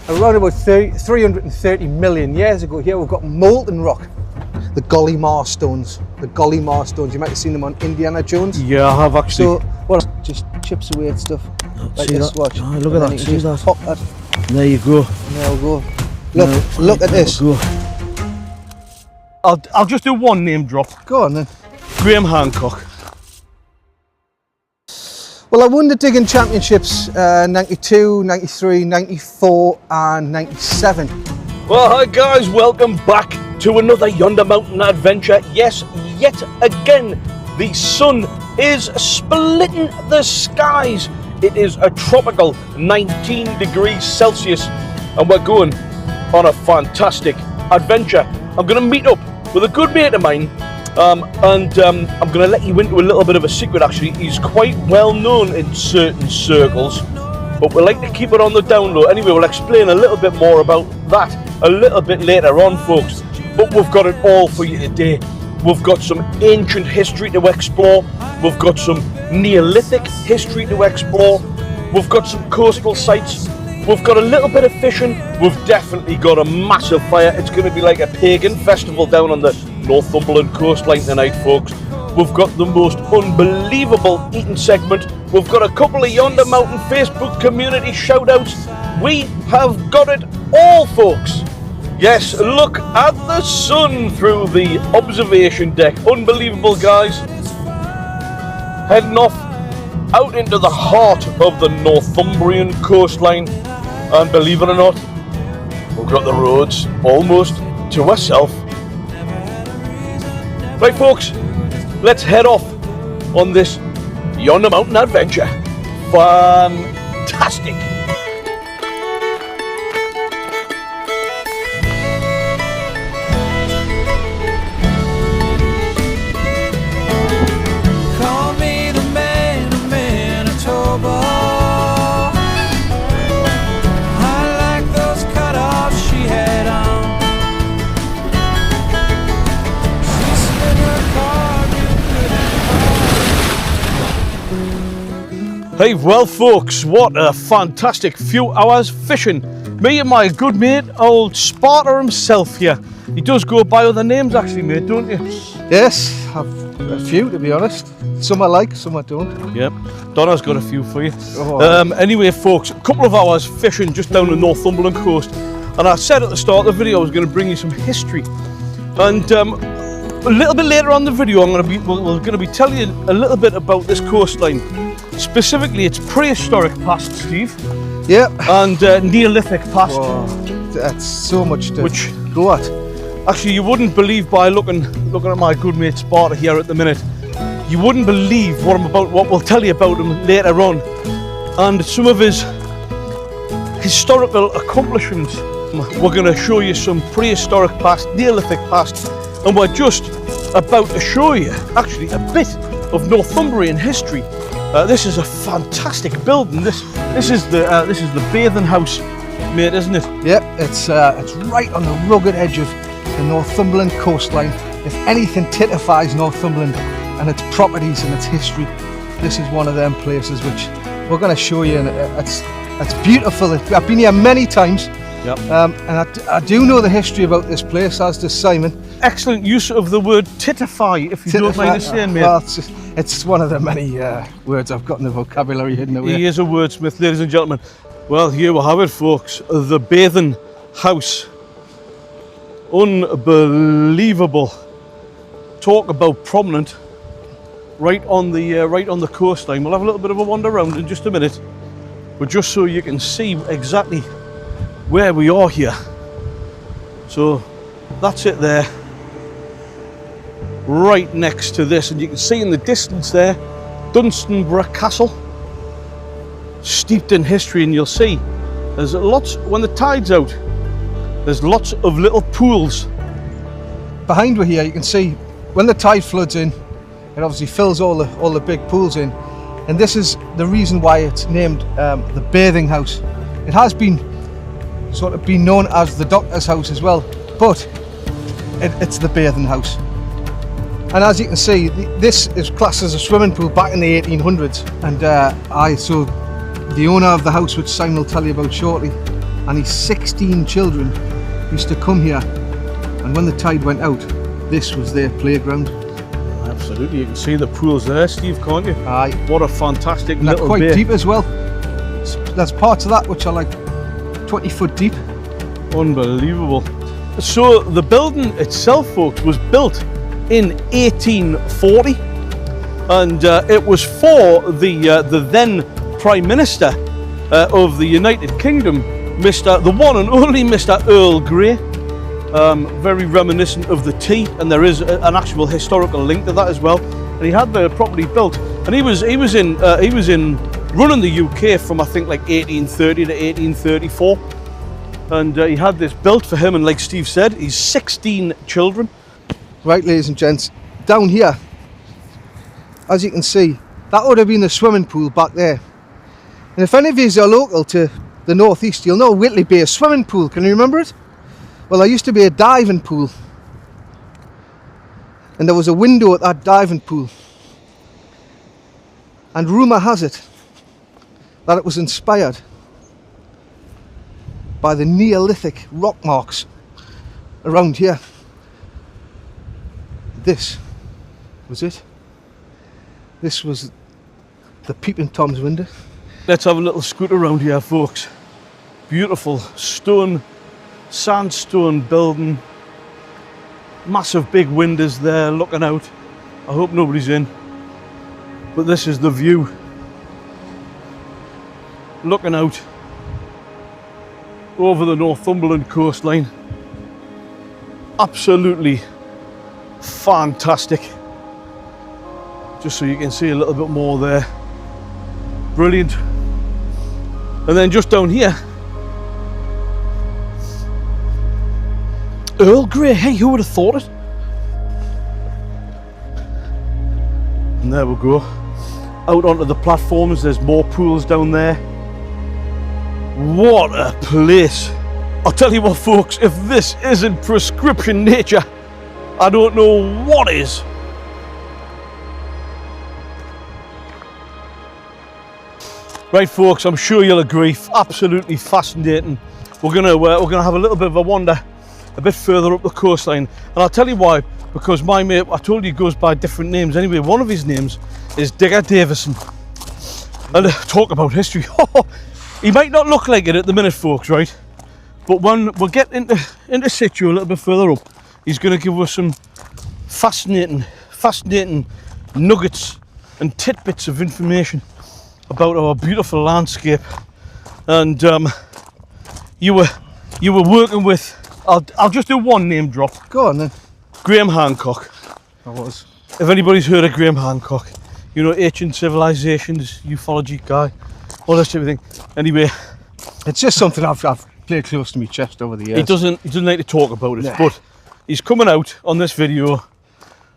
Around about 330 million years ago here we've got molten rock. The Gollimar stones. The Gollimar stones. You might have seen them on Indiana Jones. Yeah, I have actually. So, well, just chips away at stuff. Like see this, that? watch. Oh, look at that, see that? Pop that. There you go. And there we go. Look at this. Go. I'll just do one name drop. Go on then. Graham Hancock. Well, I won the digging championships 92, 93, 94 and 97. Well, hi guys, welcome back to another Yonder Mountain Adventure. Yes, yet again, the sun is splitting the skies. It is a tropical 19 degrees Celsius and we're going on a fantastic adventure. I'm going to meet up with a good mate of mine and I'm going to let you into a little bit of a secret actually. He's quite well known in certain circles, but we like to keep it on the down low. Anyway, we'll explain a little bit more about that a little bit later on, folks. But we've got it all for you today. We've got some ancient history to explore. We've got some Neolithic history to explore. We've got some coastal sites. We've got a little bit of fishing. We've definitely got a massive fire. It's going to be like a pagan festival down on the Northumberland coastline tonight, folks. We've got the most unbelievable eating segment. We've got a couple of Yonder Mountain Facebook community shout-outs. We have got it all, folks. Yes, look at the sun through the observation deck. Unbelievable, guys. Heading off out into the heart of the Northumbrian coastline. And believe it or not, we've got the roads almost to ourselves. Right, folks, let's head off on this Yonder Mountain Adventure. Fantastic! Call me the man of Manitoba. I like those cutoffs she had on. She slid her car real good. Hey, well, folks, what a fantastic few hours fishing. Me and my good mate, old Sparta himself here. He does go by other names, actually, mate, don't you? Yes, I've a few to be honest. Some I like, some I don't. Yep. Donna's got a few for you. Oh. Anyway, folks, a couple of hours fishing just down the Northumberland coast. And I said at the start of the video I was going to bring you some history. And a little bit later on in the video, we're going to be telling you a little bit about this coastline. Specifically, it's prehistoric past, Steve. Yep. And Neolithic past. Whoa, that's so much to Which- go at. Actually, you wouldn't believe by looking at my good mate Sparta here at the minute. You wouldn't believe what we'll tell you about him later on, and some of his historical accomplishments. We're going to show you some prehistoric past, Neolithic past, and we're just about to show you actually a bit of Northumbrian history. This is a fantastic building. This is the bathing house, mate, isn't it? Yep, it's right on the rugged edge of the Northumberland coastline. If anything typifies Northumberland and its properties and its history, this is one of them places which we're going to show you, and it's beautiful. I've been here many times. Yep. And I do know the history about this place, as does Simon. Excellent use of the word titify, if you don't mind us saying, mate. Well, it's one of the many words I've got in the vocabulary hidden away. He is a wordsmith, ladies and gentlemen. Well, here we have it, folks. The bathing house. Unbelievable. Talk about prominent. Right on the coastline. We'll have a little bit of a wander around in just a minute, but just so you can see exactly where we are here. So that's it there, right next to this, and you can see in the distance there Dunstanburgh Castle, steeped in history. And you'll see there's lots, when the tide's out, there's lots of little pools. Behind we here, you can see when the tide floods in, it obviously fills all the big pools in, and this is the reason why it's named the bathing house. It has been sort of been known as the doctor's house as well, but it's the bathing house. And as you can see, this is classed as a swimming pool back in the 1800s, and so the owner of the house, which Simon will tell you about shortly, and his 16 children used to come here, and when the tide went out, this was their playground. Absolutely, you can see the pools there, Steve, can't you? Aye. What a fantastic And they're little quite bay. deep as well. There's parts of that which are like 20 foot deep. Unbelievable. So the building itself, folks, was built in 1840, and it was for the then Prime Minister of the United Kingdom, the one and only Mr. Earl Grey. Very reminiscent of the tea, and there is an actual historical link to that as well. And he had the property built, and he was in running the UK from I think like 1830 to 1834, and he had this built for him, and like Steve said, he's 16 children. Right, ladies and gents, down here, as you can see, that would have been the swimming pool back there. And if any of you are local to the northeast, you'll know Whitley Bay swimming pool. Can you remember it? Well, there used to be a diving pool, and there was a window at that diving pool, and rumour has it that it was inspired by the Neolithic rock marks around here. This was it. This was the Peeping Tom's window. Let's have a little scoot around here, folks. Beautiful sandstone building, massive big windows there looking out. I hope nobody's in, but this is the view looking out over the Northumberland coastline. Absolutely fantastic. Just so you can see a little bit more there. Brilliant. And then just down here, Earl Grey, hey, who would have thought it? And there we go. Out onto the platforms, there's more pools down there. What a place. I'll tell you what, folks, if this isn't prescription nature, I don't know what is. Right, folks, I'm sure you'll agree, absolutely fascinating. We're gonna have a little bit of a wander a bit further up the coastline, and I'll tell you why, because my mate, I told you, goes by different names. Anyway, one of his names is Digger Davison. And talk about history. He might not look like it at the minute, folks, right? But when we'll get into situ a little bit further up, he's going to give us some fascinating nuggets and tidbits of information about our beautiful landscape. And you were working with, I'll just do one name drop. Go on then. Graham Hancock. I was. If anybody's heard of Graham Hancock, you know, ancient civilizations, ufology guy, all this type of thing. Anyway, it's just something I've played close to my chest over the years. he doesn't like to talk about it, Nah. but he's coming out on this video,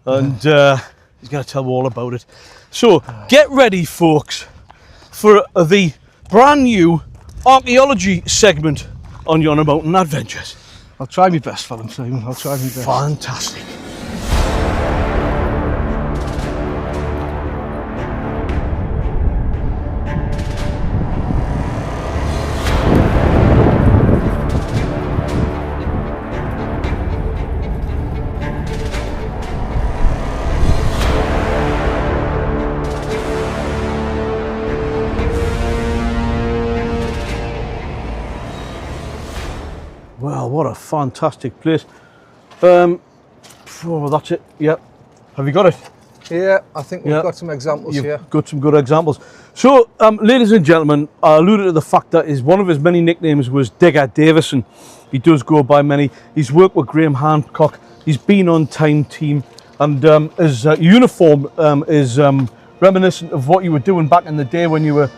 and he's going to tell all about it. So get ready, folks, for the brand new archaeology segment on Yonder Mountain Adventures. I'll try my best for them, Simon. I'll try my best. Fantastic. Well, what a fantastic place. Oh, that's it. Yep. Have you got it? Yeah, I think we've Yeah. got some examples You've here. got some good examples. So, ladies and gentlemen, I alluded to the fact that one of his many nicknames was Digger Davison. He does go by many. He's worked with Graham Hancock. He's been on Time Team, and his uniform is reminiscent of what you were doing back in the day when you were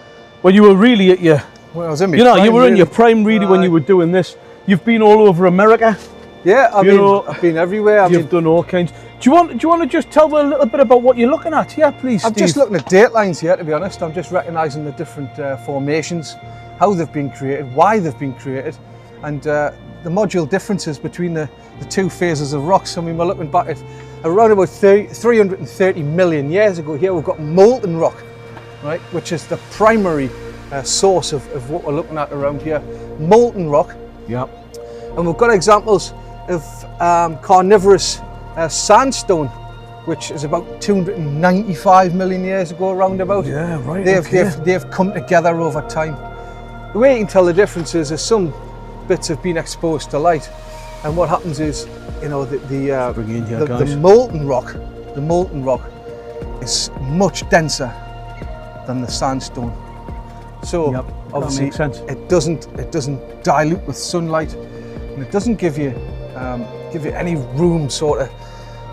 really at your, Well, I was in my you know, prime, you were in really. your prime really when Aye. you were doing this. You've been all over America. Yeah, I've been everywhere. You've done all kinds. Do you want to just tell me a little bit about what you're looking at here, please, I'm Steve? just looking at date lines here, to be honest. I'm just recognising the different formations, how they've been created, why they've been created, and the module differences between the two phases of rocks. I mean, we're looking back at around about 330 million years ago. Here we've got molten rock, right, which is the primary source of what we're looking at around here. molten rock, Yep. and we've got examples of carnivorous sandstone, which is about 295 million years ago, roundabout. Yeah, right. They've come together over time. The way you can tell the difference is some bits have been exposed to light, and what happens is, you know, the molten rock is much denser than the sandstone. So Yep, obviously that makes sense. it doesn't dilute with sunlight, and it doesn't give you any room sort of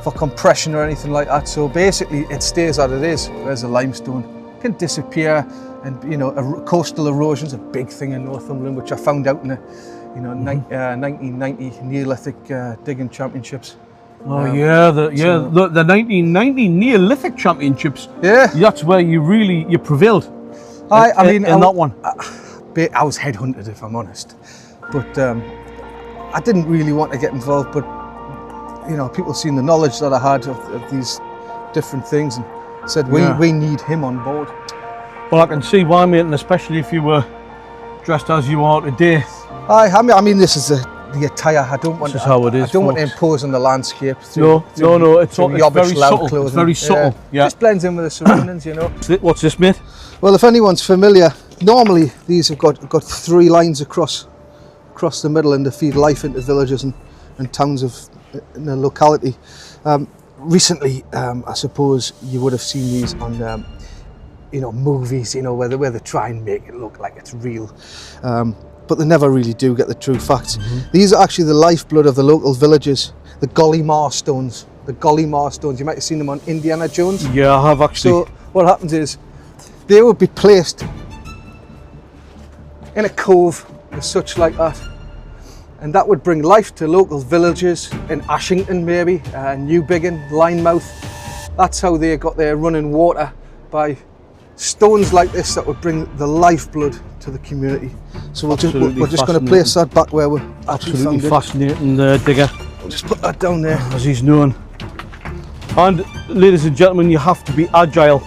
for compression or anything like that. So basically it stays as it is, whereas a limestone can disappear. And you know, coastal erosion is a big thing in Northumberland, which I found out in the 1990 Neolithic digging championships. Oh the 1990 Neolithic Championships. Yeah, That's where you prevailed. I mean, that one. I was headhunted, if I'm honest, but I didn't really want to get involved. But you know, people seen the knowledge that I had of these different things and said, we need him on board. Well, I can see why, mate, and especially if you were dressed as you are today. I mean, this is the attire. I don't want. This is how it is, I don't want to folks. impose on the landscape. It's very subtle. Clothing. It's very subtle. Yeah. Just blends in with the surroundings, you know. What's this, mate? Well, if anyone's familiar, normally these have got 3 lines across the middle, and they feed life into villages and towns in the locality. Recently, I suppose you would have seen these on. Movies, where they try and make it look like it's real, but they never really do get the true facts. These are actually the lifeblood of the local villages, the Gollimar stones. You might have seen them on Indiana Jones. Yeah, I have actually. So what happens is they would be placed in a cove or such like that, and that would bring life to local villages in Ashington, maybe New Biggin, Linemouth. That's how they got their running water, by stones like this that would bring the lifeblood to the community. So we're just going to place that back where we're actually found it. Fascinating, digger. We'll just put that down there. As he's known. And ladies and gentlemen, you have to be agile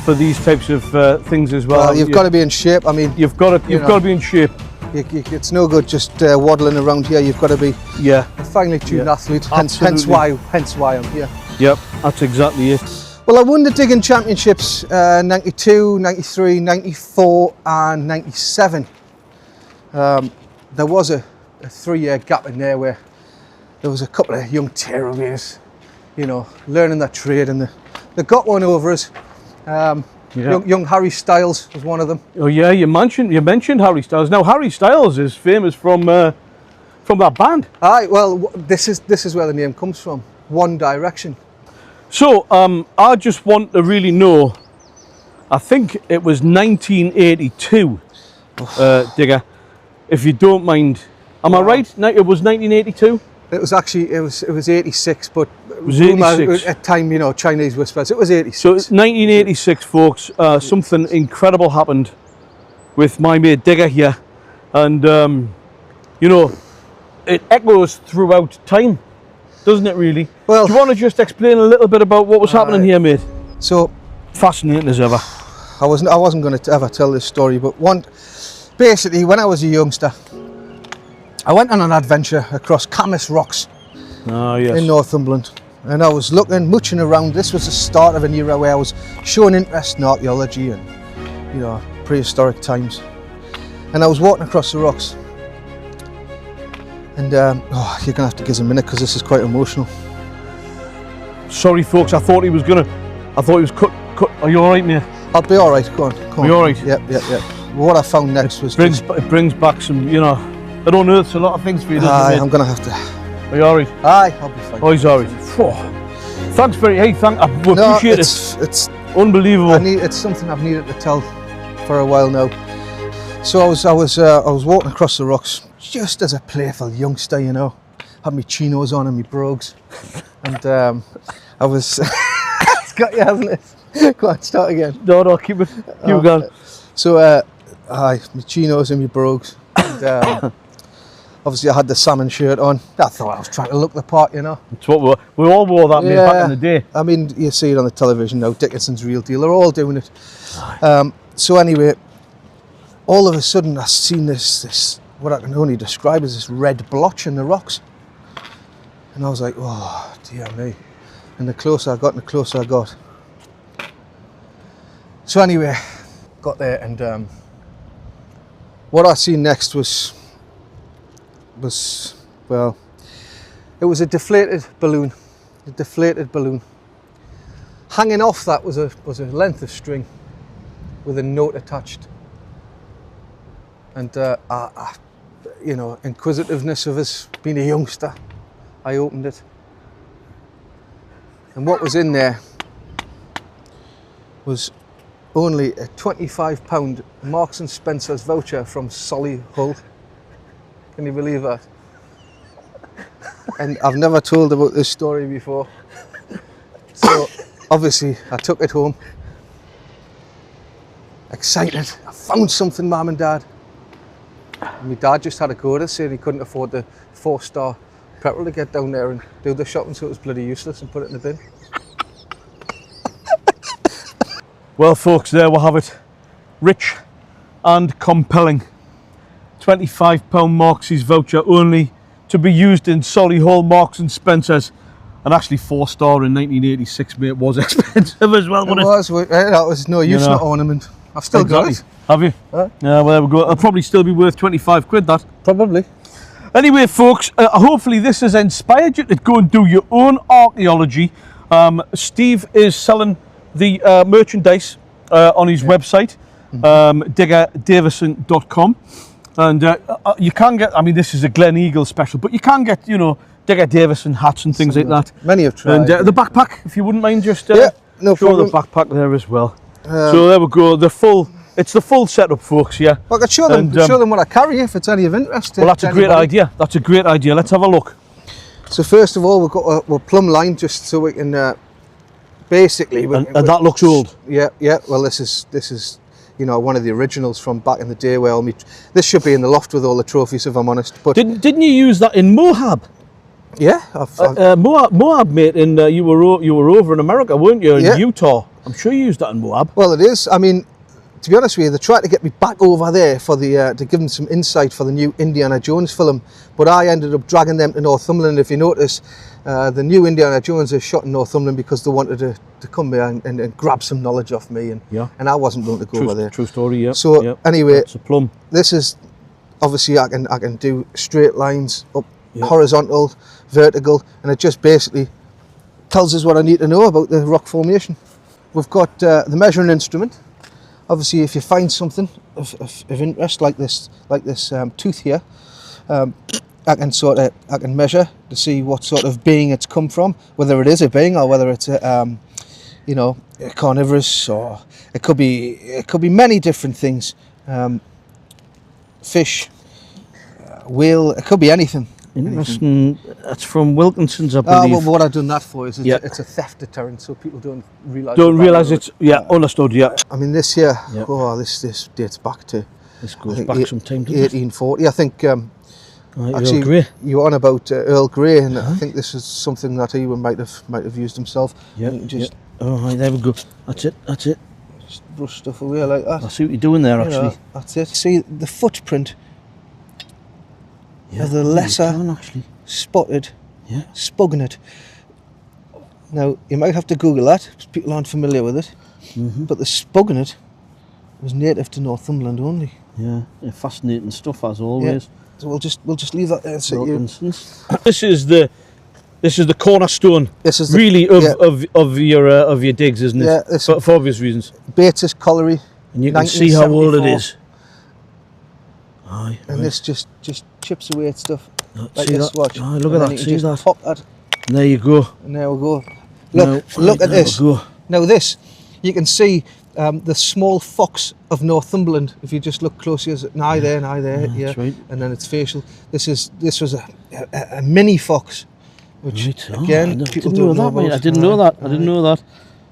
for these types of things as well. Well, you've got to be in shape. I mean, you've got to be in shape. It's no good just waddling around here. You've got to be a finely tuned athlete. Hence why I'm here. Yep, that's exactly it. Well, I won the digging championships 92, 93, 94 and 97. There was a 3-year gap in there where there was a couple of young tearaways, learning their trade, and they got one over us. Young Harry Styles was one of them. Oh yeah, you mentioned Harry Styles. Now Harry Styles is famous from that band. Aye, well, this is where the name comes from, One Direction. So, I just want to really know, I think it was 1982, digger, if you don't mind. Am I right? It was 1982? It was actually, it was 86, but it was 86. At time, Chinese whispers, it was 86. So, 1986, folks, something incredible happened with my mate Digger here. And, it echoes throughout time. Doesn't it really? Well, do you want to just explain a little bit about what was happening here, mate? So fascinating as ever. I wasn't going to ever tell this story, but basically when I was a youngster, I went on an adventure across Camas Rocks in Northumberland, and I was muching around. This was the start of an era where I was showing interest in archaeology and prehistoric times, and I was walking across the rocks. And you're going to have to give us a minute because this is quite emotional. Sorry folks, I thought he was cut. Are you alright, mate? I'll be alright, go on. Are you alright? Yep. What I found next was... It brings back some, it unearths a lot of things for you, doesn't it? I'm going to have to... Are you alright? Aye, I'll be fine. Oh, he's alright. Thanks very... Hey, I appreciate it. It's unbelievable. It's something I've needed to tell for a while now. So I was walking across the rocks, just as a playful youngster, had my chinos on and my brogues, and I was. It's got you, hasn't it? Go on, start again. No, keep it going. So, my chinos and my brogues, and obviously I had the salmon shirt on. I thought I was trying to look the part, It's what we all wore that, mate, back in the day. I mean, you see it on the television now. Dickinson's Real Deal. They're all doing it. So anyway. All of a sudden I seen this what I can only describe as this red blotch in the rocks. And I was like, oh dear me. And the closer I got, and the closer I got. So anyway, got there, and what I seen next was well, it was a deflated balloon. A deflated balloon. Hanging off that was a length of string with a note attached. And you know, inquisitiveness of us being a youngster, I opened it. And what was in there was only a £25 Marks and Spencer's voucher from Solihull. Can you believe that? And I've never told about this story before. So obviously I took it home. Excited. I found something, Mum and Dad. And my dad just had to go to say he couldn't afford the 4-star petrol to get down there and do the shopping, so it was bloody useless, and put it in the bin. Well, folks, there we have it. Rich and compelling. £25 Marks' voucher, only to be used in Solihull Marks and Spencer's. And actually 4-star in 1986, mate, was expensive as well, wasn't it? That was no use, not ornament. I've still got it. Have you? Huh? Yeah, well, there we go. It'll probably still be worth 25 quid, that. Probably. Anyway, folks, hopefully this has inspired you to go and do your own archaeology. Steve is selling the merchandise on his website, diggerdavison.com. And you can get, I mean, this is a Glen Eagle special, but you can get, you know, Digger Davison hats and things like that. Many have tried. And the backpack, if you wouldn't mind just no show problem. the backpack there as well. So there we go, it's the full setup, folks, yeah. Well, I could show them what I carry if it's any of interest. Well, that's a great idea. That's a great idea. Let's have a look. So first of all, we've got a plumb line just so we can basically. And that looks old. Yeah. Well, this is you know, one of the originals from back in the day. Where this should be in the loft with all the trophies, if I'm honest. But didn't you use that in Moab? Yeah, Moab, mate. In you were over in America, weren't you? In Utah. I'm sure you used that in Moab. Well, it is. I mean, to be honest with you, they tried to get me back over there for the to give them some insight for the new Indiana Jones film, but I ended up dragging them to Northumberland. If you notice, the new Indiana Jones is shot in Northumberland because they wanted to come here and grab some knowledge off me, and I wasn't going to go over there. True story, yeah. So anyway, it's a plum. This is obviously I can do straight lines up, horizontal, vertical, and it just basically tells us what I need to know about the rock formation. We've got the measuring instrument. Obviously, if you find something of interest like this tooth here, I can measure to see what sort of being it's come from, whether it is a being or whether it's a carnivorous, or it could be many different things. Fish, whale, it could be anything. Interesting. That's from Wilkinson's, I believe. Well, what I've done that for is it's a theft deterrent, so people don't realise. It's understood. Yeah. I mean, this here. Yeah. Oh, this dates back to. This goes back some time, doesn't it? 1840. I think. Actually, Earl Grey. You were on about Earl Grey, and I think this is something that he might have used himself. Yeah. Oh, there we go. That's it. Just brush stuff away like that. I see what you're doing there, actually. That's it. See the footprint. Of the lesser spotted spugnet. Now, you might have to Google that, because people aren't familiar with it. But the spugnet was native to Northumberland only. Yeah, fascinating stuff as always. Yeah. So we'll just leave that there. This is the cornerstone. This is of your digs, isn't it? Yeah, for obvious reasons. Bates Colliery. And you can see how old it is. Aye, and this just chips away at stuff. Like see this, watch. Aye, look at that. See that? Pop that. And there you go. And there we go. Look at this. Now this, you can see the small fox of Northumberland. If you just look closely, as an eye there, and eye there, that's right. And then it's facial. This was a mini fox, which again people don't know about. I didn't know that.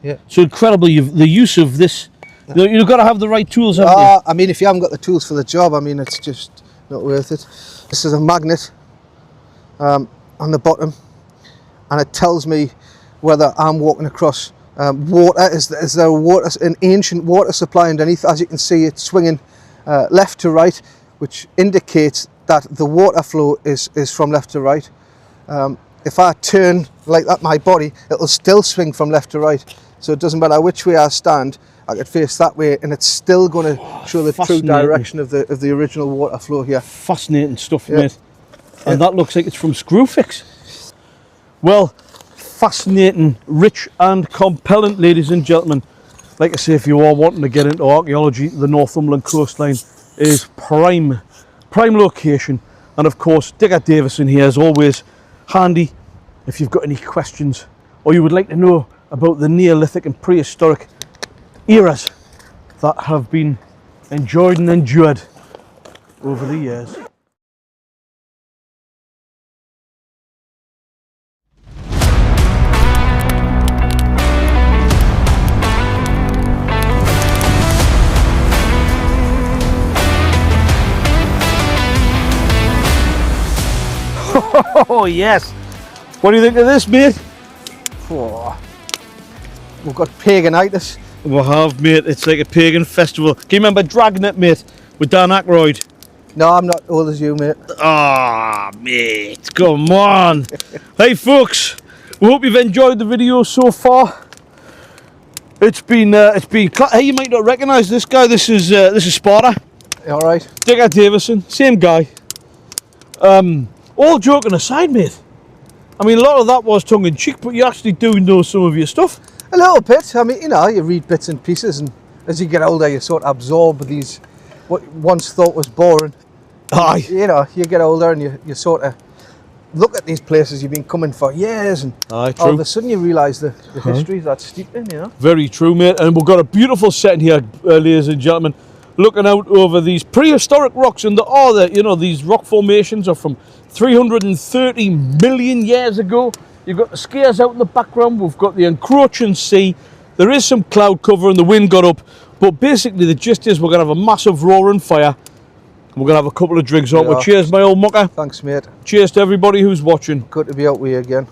Yeah. So incredible! The use of this. You've got to have the right tools, haven't you? I mean, if you haven't got the tools for the job, I mean, it's just not worth it. This is a magnet on the bottom, and it tells me whether I'm walking across water. Is there an ancient water supply underneath? As you can see, it's swinging left to right, which indicates that the water flow is from left to right. If I turn like that, my body, it'll still swing from left to right. So it doesn't matter which way I stand, I could face that way, and it's still going to show the true direction of the original water flow here. Fascinating stuff, mate. And that looks like it's from Screwfix. Well, fascinating, rich and compelling, ladies and gentlemen. Like I say, if you are wanting to get into archaeology, the Northumberland coastline is prime location. And of course, Digger Davison here is always handy if you've got any questions or you would like to know about the Neolithic and prehistoric eras that have been enjoyed and endured over the years. Oh yes! What do you think of this, mate? Oh, we've got paganitis. We have, mate. It's like a pagan festival. Can you remember Dragnet, mate, with Dan Aykroyd? No, I'm not old as you, mate. Ah, mate, come on. Hey, folks, we hope you've enjoyed the video so far. It's been. Hey, you might not recognise this guy. This is Sparta. All right. Digger Davison, same guy. All joking aside, mate. I mean, a lot of that was tongue in cheek, but you actually do know some of your stuff. A little bit. I mean, you know, you read bits and pieces, and as you get older, you sort of absorb these what you once thought was boring. Aye. You know, you get older and you sort of look at these places you've been coming for years, and Aye, all true. of a sudden you realise the history that's steeped in, you know. Very true, mate. And we've got a beautiful setting here, ladies and gentlemen, looking out over these prehistoric rocks. And these rock formations are from 330 million years ago. You've got the skiers out in the background. We've got the encroaching sea. There is some cloud cover and the wind got up. But basically the gist is we're going to have a massive roaring fire. We're going to have a couple of drinks on. Yeah. Cheers, my old mucker. Thanks, mate. Cheers to everybody who's watching. Good to be out with you again.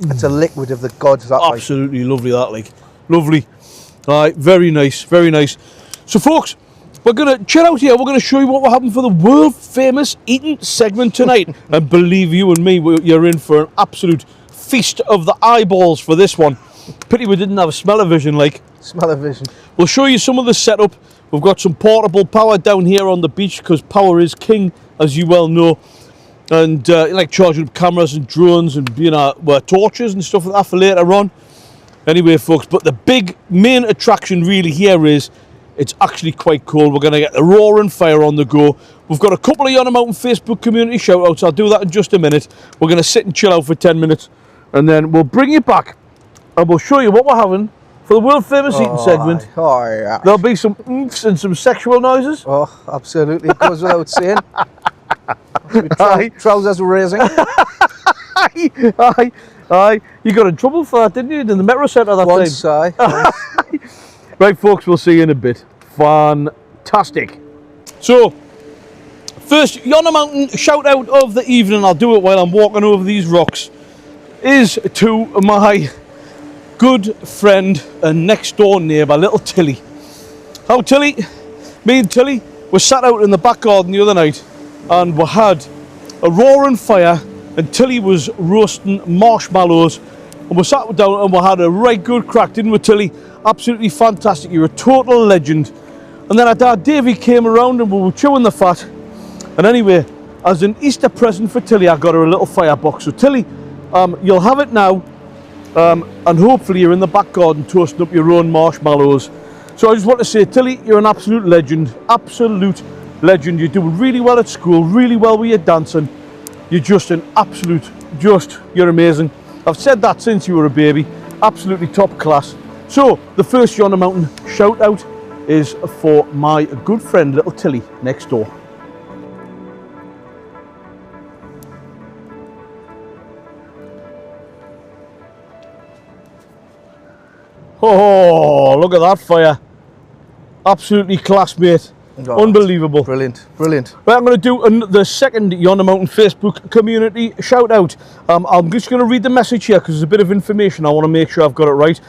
It's a liquid of the gods, that. Absolutely lovely, that, like. Lovely. Aye, very nice, very nice. So, folks, we're going to chill out here. We're going to show you what will happen for the world famous eating segment tonight. And believe you and me, you're in for an absolute feast of the eyeballs for this one. Pity we didn't have a smell-o-vision, like. Smell-o-vision. We'll show you some of the setup. We've got some portable power down here on the beach because power is king, as you well know. And like charging up cameras and drones and torches and stuff like that for later on. Anyway, folks, but the big main attraction really here is it's actually quite cool. We're going to get the roaring fire on the go. We've got a couple of Yonder Mountain Facebook community shout-outs. I'll do that in just a minute. We're going to sit and chill out for 10 minutes. And then we'll bring you back and we'll show you what we're having for the world famous eating segment. Oh, yeah. There'll be some oomphs and some sexual noises. Oh, absolutely. It goes without saying. Aye. Trousers raising. Aye. You got in trouble for that, didn't you? In the Metro Centre that Once, time. aye. Right, folks, we'll see you in a bit. Fantastic. So, first Yonder Mountain shout out of the evening, I'll do it while I'm walking over these rocks, is to my good friend and next door neighbour, little Tilly. How Tilly? Me and Tilly were sat out in the back garden the other night and we had a roaring fire and Tilly was roasting marshmallows and we sat down and we had a right good crack, didn't we, Tilly? Absolutely fantastic. You're a total legend. And then our dad Davey came around and we were chewing the fat. And anyway, as an Easter present for Tilly, I got her a little firebox. So Tilly, you'll have it now. And hopefully you're in the back garden toasting up your own marshmallows. So I just want to say, Tilly, you're an absolute legend. Absolute legend. You're doing really well at school, really well with your dancing. You're just an absolute, you're amazing. I've said that since you were a baby. Absolutely top class. So, the first Yonder Mountain shout out is for my good friend, little Tilly, next door. Oh, look at that fire. Absolutely class, mate. Oh, unbelievable. Brilliant, brilliant. Right, I'm going to do the second Yonder Mountain Facebook community shout out. I'm just going to read the message here because there's a bit of information. I want to make sure I've got it right.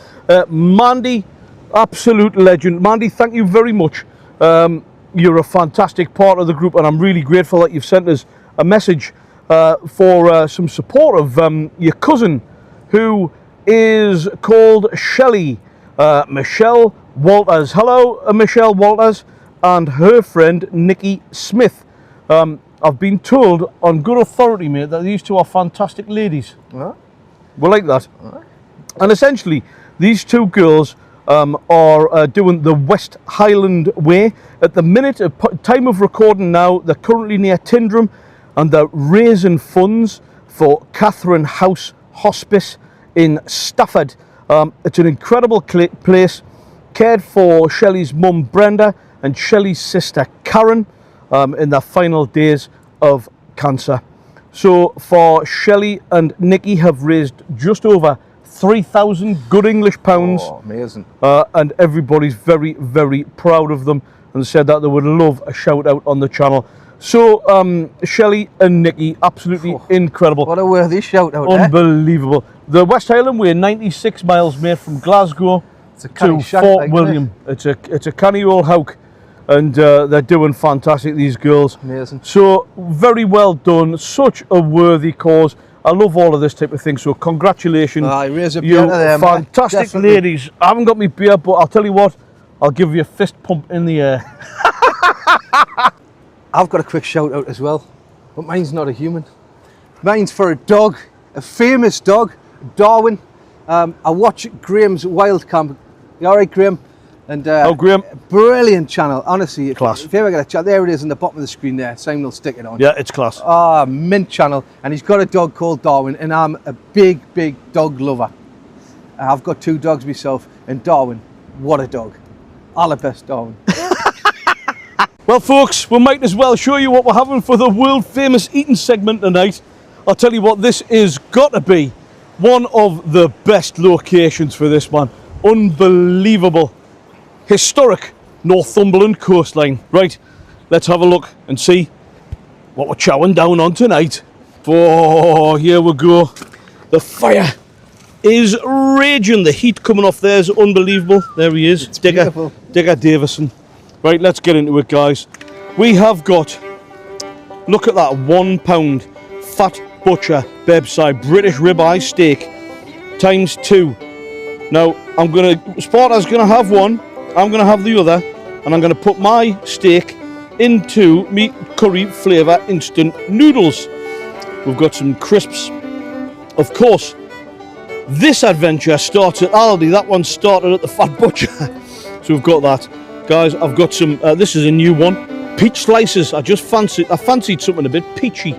Mandy, absolute legend. Mandy, thank you very much. you're a fantastic part of the group, and I'm really grateful that you've sent us a message for some support of your cousin, who is called Shelley, Michelle Walters. Hello, Michelle Walters, and her friend Nikki Smith. I've been told on good authority, mate, that these two are fantastic ladies. What? We're like that. What? And essentially, these two girls are doing the West Highland Way. At the minute, at time of recording now, they're currently near Tyndrum, and they're raising funds for Catherine House Hospice in Stafford. It's an incredible place, cared for Shelley's mum Brenda and Shelley's sister Karen in their final days of cancer. So for Shelley and Nikki have raised just over 3,000 good English pounds. Oh, amazing. And everybody's very, very proud of them, and said that they would love a shout out on the channel. So Shelley and Nikki, absolutely incredible. What a worthy shout out. Unbelievable. The West Highland Way, 96 miles made from Glasgow to Fort William. It's a canny old houk, and they're doing fantastic, these girls. Amazing. So very well done. Such a worthy cause. I love all of this type of thing. So congratulations, Raise a you beer to them, fantastic definitely. ladies. I haven't got me beer, but I'll tell you what, I'll give you a fist pump in the air. I've got a quick shout out as well, but mine's not a human. Mine's for a dog, a famous dog, Darwin. I watch Graham's Wild Camp. You all right, Graham? And Oh, Graham. brilliant channel, honestly. Class. If you ever get a chat, there it is in the bottom of the screen there. Simon will stick it on. Yeah, it's class. Ah, mint channel, and he's got a dog called Darwin, and I'm a big dog lover. I've got 2 dogs myself, and Darwin, what a dog. All the best, Darwin. Well, folks, we might as well show you what we're having for the world famous eating segment tonight. I'll tell you what, this is got to be one of the best locations for this one. Unbelievable. Historic Northumberland coastline. Right, let's have a look and see what we're chowing down on tonight. Oh, here we go. The fire is raging. The heat coming off there is unbelievable. There he is, beautiful. Digger Davison. Right, let's get into it, guys. We have got, look at that, £1 Fat Butcher bedside British ribeye steak times 2. Now, Sparta's gonna have one, I'm gonna have the other, and I'm gonna put my steak into me curry flavour instant noodles. We've got some crisps. Of course, this adventure starts at Aldi. That one started at the Fat Butcher. So we've got that. Guys, I've got some, this is a new one, peach slices. I fancied something a bit peachy.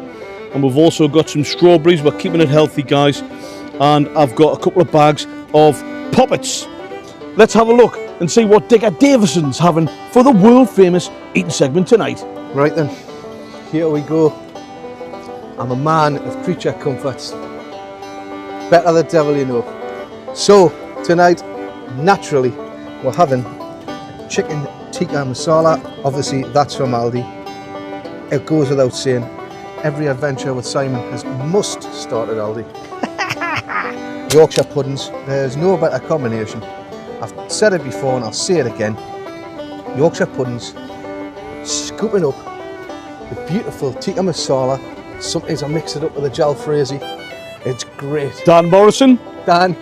And we've also got some strawberries. We're keeping it healthy, guys. And I've got a couple of bags of poppets. Let's have a look and see what Digger Davison's having for the world famous eating segment tonight. Right then, here we go. I'm a man of creature comforts. Better the devil you know. So, tonight, naturally, we're having chicken tikka masala. Obviously, that's from Aldi. It goes without saying, every adventure with Simon must start at Aldi. Yorkshire puddings, there's no better combination. I've said it before and I'll say it again. Yorkshire puddings, scooping up the beautiful tikka masala. Sometimes I mix it up with a jalfrezi. It's great. Dan Morrison. Dan,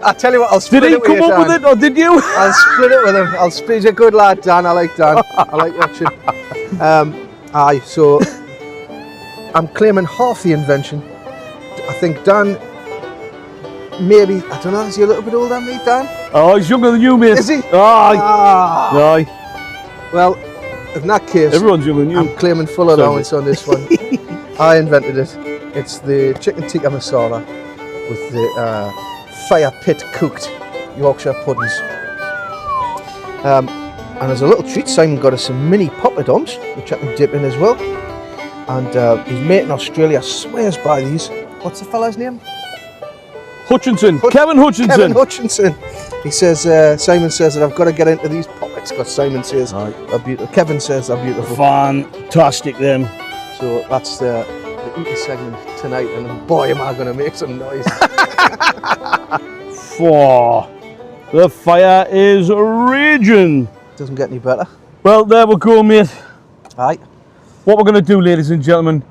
I tell you what, I'll split Did he it with you, come up Dan. with it, or did you? I'll split it with him. I'll split. He's a good lad, Dan. I like Dan. I like watching. Aye, so I'm claiming half the invention. I think Dan, maybe, I don't know, is he a little bit older than me, Dan? Oh, he's younger than you, mate. Is he? Aye. Ah. Aye. Well, in that case, Everyone's younger than you. I'm claiming full allowance on this one. I invented it. It's the chicken tikka masala with the fire pit cooked Yorkshire puddings. And as a little treat, Simon got us some mini poppadoms, which I can dip in as well. And his mate in Australia swears by these. What's the fella's name? Hutchinson. Kevin Hutchinson. Kevin Hutchinson. He says, Simon says that I've got to get into these poppets because Simon says they're beautiful. Kevin says they're beautiful. Fantastic, them. So that's the eating segment tonight, and boy, am I going to make some noise. The fire is raging. Doesn't get any better. Well, there we go, mate. Right. What we're going to do, ladies and gentlemen,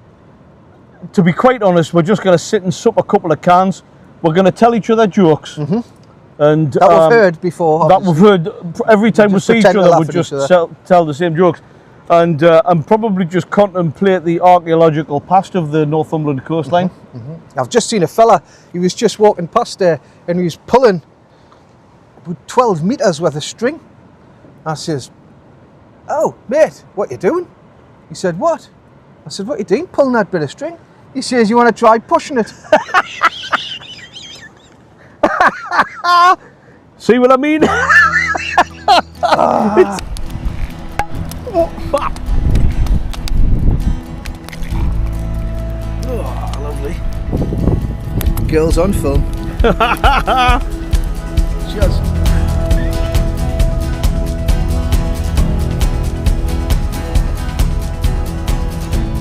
to be quite honest, we're just going to sit and sup a couple of cans. We're going to tell each other jokes. And That we've heard before. that we've heard every time we just see each pretend to other, laugh we at just each other. tell the same jokes. And probably just contemplate the archaeological past of the Northumberland coastline. I've just seen a fella, he was just walking past there and he was pulling about 12 metres worth of string. I says, "Oh, mate, what you doing?" He said, "What?" I said, "What you doing pulling that bit of string?" He says, "You want to try pushing it?" See what I mean? Oh, lovely. Girls on film. Cheers.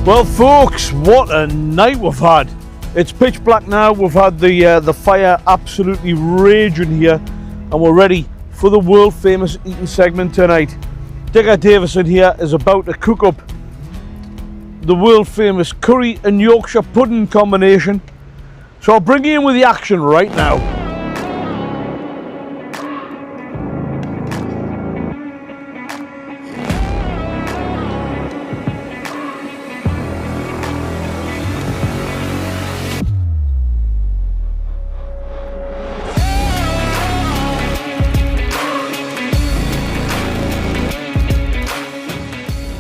Well, folks, what a night we've had. It's pitch black now. We've had the fire absolutely raging here, and we're ready for the world famous eating segment tonight. Digger Davison here is about to cook up the world famous curry and Yorkshire pudding combination. So I'll bring you in with the action right now.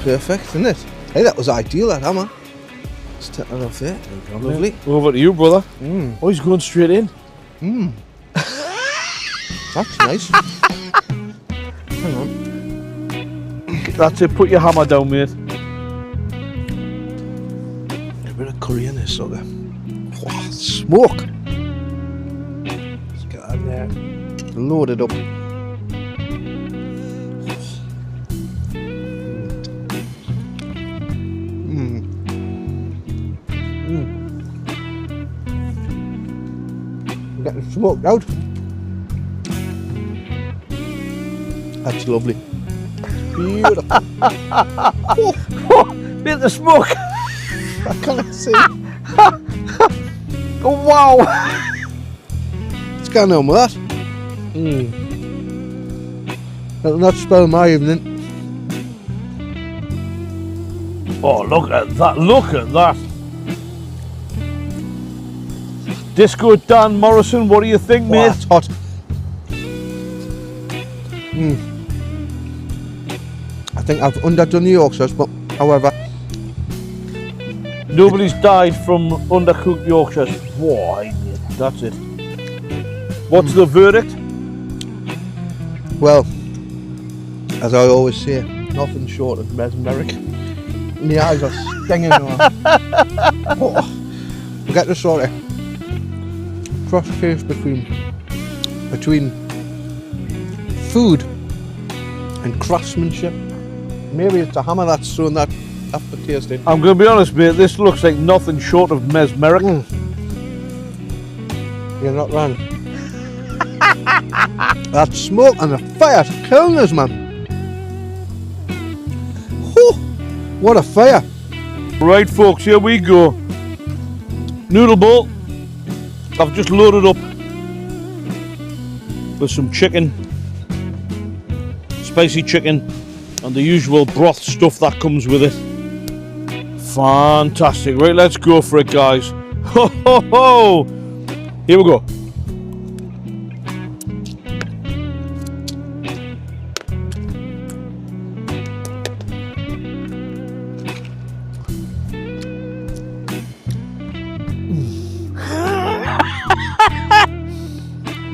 Perfect, isn't it? Hey, that was ideal, that hammer. Let's take that off there. Lovely. Over to you, brother. Oh, he's going straight in. That's nice. Hang on. That's it, put your hammer down, mate. A bit of curry in this sucker. Wow, smoke. Let's get that in there. Load it up. Getting smoked out. That's lovely. Beautiful. Oh, bit of the smoke. I can't see. Oh, wow. What's going on with that? That'll not spoil my evening. Oh, look at that, look at that. Disco Dan Morrison, what do you think, Oh, mate? that's hot. I think I've underdone the Yorkshires, but however, Nobody's died from undercooked Yorkshires. Why, mate, that's it. What's the verdict? well, as I always say, nothing short of mesmeric. My eyes are stinging now. Oh, we get the sort of cross taste between food and craftsmanship. Maybe it's a hammer that's thrown that aftertaste in. I'm going to be honest, mate, this looks like nothing short of mesmeric. You're not wrong. That smoke and the fire's killing us, man. Whew, what a fire. Right, folks, here we go. Noodle bowl. I've just loaded up with some chicken, spicy chicken, and the usual broth stuff that comes with it. Fantastic. Right, let's go for it, guys. Ho, ho, ho. Here we go.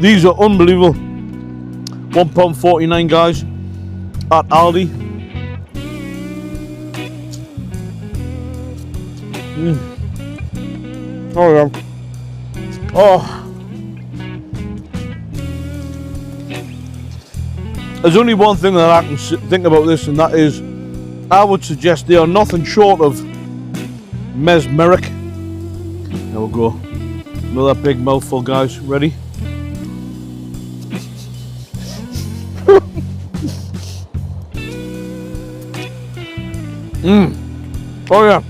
These are unbelievable. £1.49, guys, at Aldi. Oh yeah. Oh. There's only one thing that I can think about this, and that is, I would suggest they are nothing short of mesmeric. There we go. Another big mouthful, guys. Ready? Oh yeah.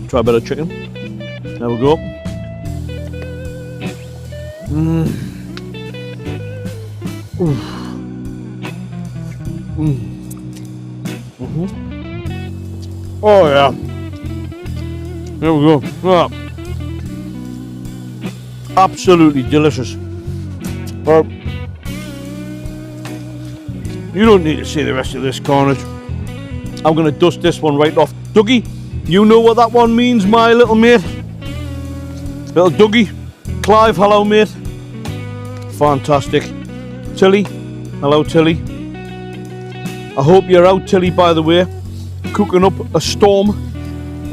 Try a bit of chicken. There we go. Oh yeah. There we go. Yeah. Absolutely delicious. You don't need to see the rest of this carnage. I'm going to dust this one right off. Dougie, you know what that one means, my little mate? Little Dougie. Clive, hello mate. Fantastic. Tilly, hello Tilly. I hope you're out, Tilly, by the way, cooking up a storm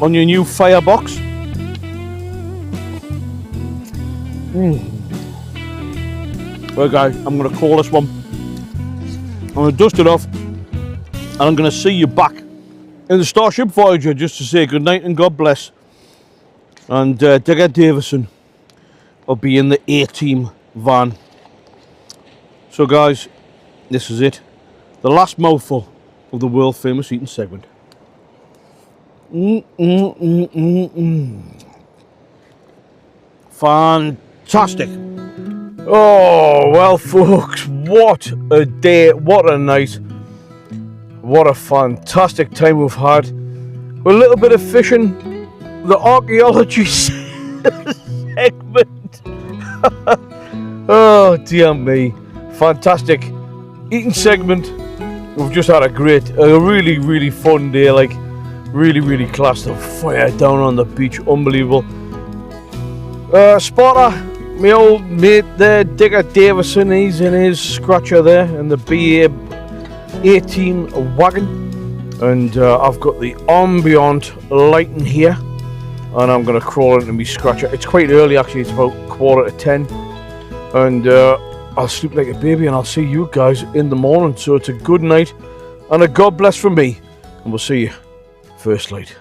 on your new firebox. Right guys, I'm going to call this one. I'm going to dust it off and I'm going to see you back in the Starship Voyager just to say goodnight and God bless. And Digger Davison will be in the A-Team van. So guys, this is it. The last mouthful of the world famous eating segment. Fantastic. Oh, well folks, what a day, what a night. What a fantastic time we've had. A little bit of fishing, the archaeology segment. Oh dear me. Fantastic eating segment. We've just had a really fun day, like really class. The fire down on the beach, unbelievable. Sparta, my old mate there, Digger Davison, he's in his scratcher there in the BA A-Team wagon, and I've got the ambient lighting here, and I'm going to crawl into my scratcher. It's quite early actually, it's about 10:15, and I'll sleep like a baby, and I'll see you guys in the morning. So it's a good night and a God bless from me, and we'll see you first light.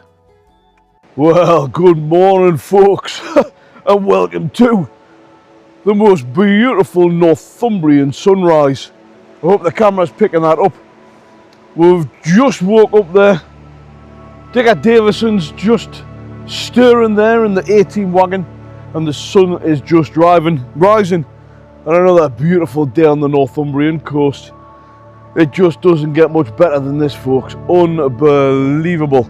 Well, good morning folks, and welcome to the most beautiful Northumbrian sunrise. I hope the camera's picking that up. We've just woke up there. Digger Davison's just stirring there in the A-Team wagon, and the sun is just rising. And another beautiful day on the Northumbrian coast. It just doesn't get much better than this, folks. Unbelievable.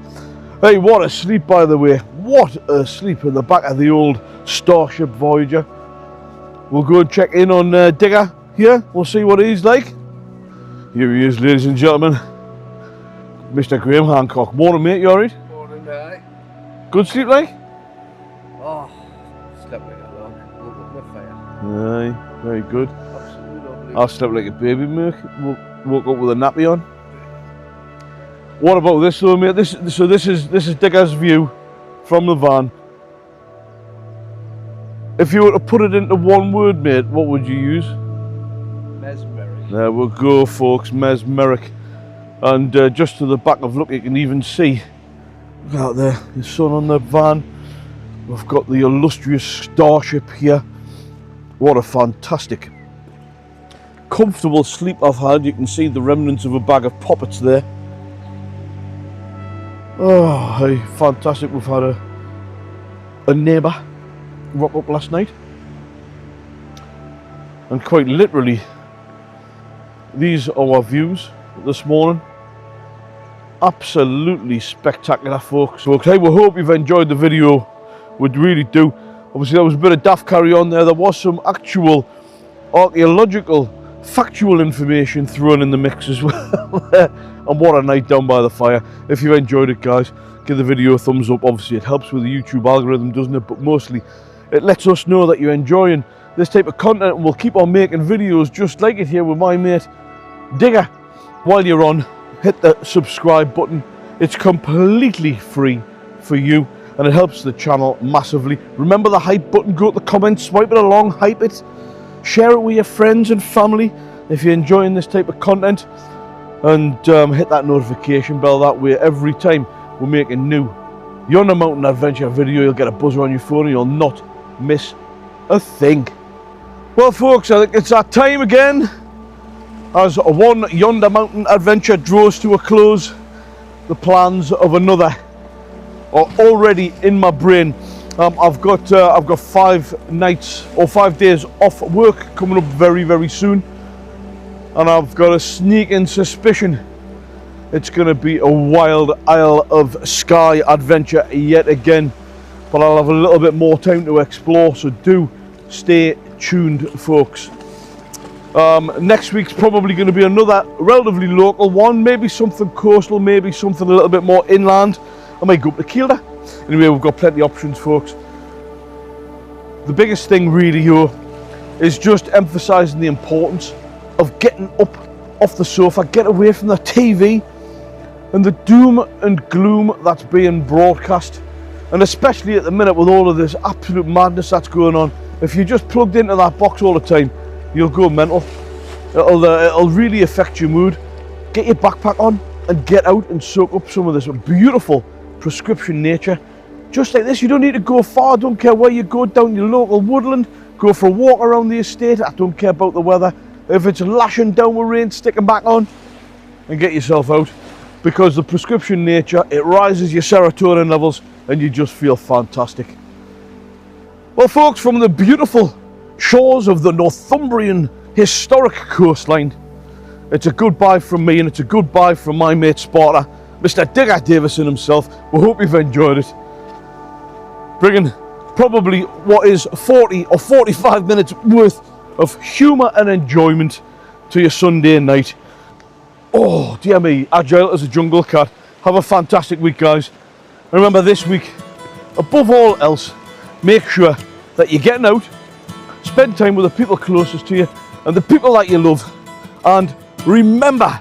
Hey, what a sleep, by the way. What a sleep in the back of the old Starship Voyager. We'll go and check in on Digger here. We'll see what he's like. Here he is, ladies and gentlemen. Mr. Graham Hancock. Morning, mate. You alright? Morning, mate. Good sleep, like? Oh, slept like a log. Woke up with fire. Aye, very good. Absolutely. I slept like a baby, mate. Woke up with a nappy on. What about this though, mate? This is Digger's view from the van. If you were to put it into one word, mate, what would you use? Mesmeric. There we go, folks. Mesmeric. And just to the back of look, you can even see, look out there, the sun on the van. We've got the illustrious Starship here. What a fantastic, comfortable sleep I've had. You can see the remnants of a bag of poppets there. Oh, hey, fantastic. We've had a neighbour rock up last night. And quite literally, these are our views this morning. Absolutely spectacular, folks. Hey, we hope you've enjoyed the video. We really do. Obviously, there was a bit of daft carry on there. There was some actual archaeological, factual information thrown in the mix as well. And what a night down by the fire. If you enjoyed it, guys, give the video a thumbs up. Obviously, it helps with the YouTube algorithm, doesn't it? But mostly, it lets us know that you're enjoying this type of content, and we'll keep on making videos just like it here with my mate Digger. While you're on, hit the subscribe button. It's completely free for you, and it helps the channel massively. Remember the hype button, go to the comments, swipe it along, hype it, share it with your friends and family if you're enjoying this type of content, and hit that notification bell. That way every time we make a new Yonder Mountain Adventure video, you'll get a buzzer on your phone and you'll not miss a thing. Well folks, I think it's that time again. As one Yonder Mountain Adventure draws to a close, the plans of another are already in my brain. I've got 5 nights or 5 days off work coming up very, very soon, and I've got a sneaking suspicion it's going to be a wild Isle of Skye adventure yet again, but I'll have a little bit more time to explore, so do stay tuned, folks. Next week's probably going to be another relatively local one, maybe something coastal, maybe something a little bit more inland. I might go up to Kielder. Anyway, we've got plenty of options, folks. The biggest thing really here is just emphasising the importance of getting up off the sofa, get away from the TV and the doom and gloom that's being broadcast, and especially at the minute with all of this absolute madness that's going on. If you're just plugged into that box all the time, you'll go mental. It'll really affect your mood. Get your backpack on and get out and soak up some of this beautiful prescription nature. Just like this, you don't need to go far. I don't care where you go, down your local woodland, go for a walk around the estate. I don't care about the weather. If it's lashing down with rain, stick them back on and get yourself out, because the prescription nature, it rises your serotonin levels and you just feel fantastic. Well, folks, from the beautiful shores of the Northumbrian historic coastline, it's a goodbye from me, and it's a goodbye from my mate Sparta, Mr. Digger Davison himself. We hope you've enjoyed it. Bringing probably what is 40 or 45 minutes worth of humour and enjoyment to your Sunday night. Oh, dear me, agile as a jungle cat. Have a fantastic week, guys. And remember, this week, above all else, make sure that you're getting out, spend time with the people closest to you and the people that you love. And remember,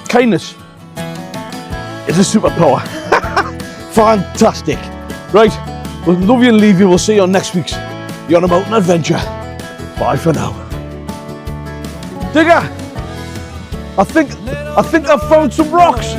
kindness is a superpower. Fantastic. Right, we'll love you and leave you. We'll see you on next week's Yonder Mountain Adventure. Bye for now. Digger, I think I've found some rocks.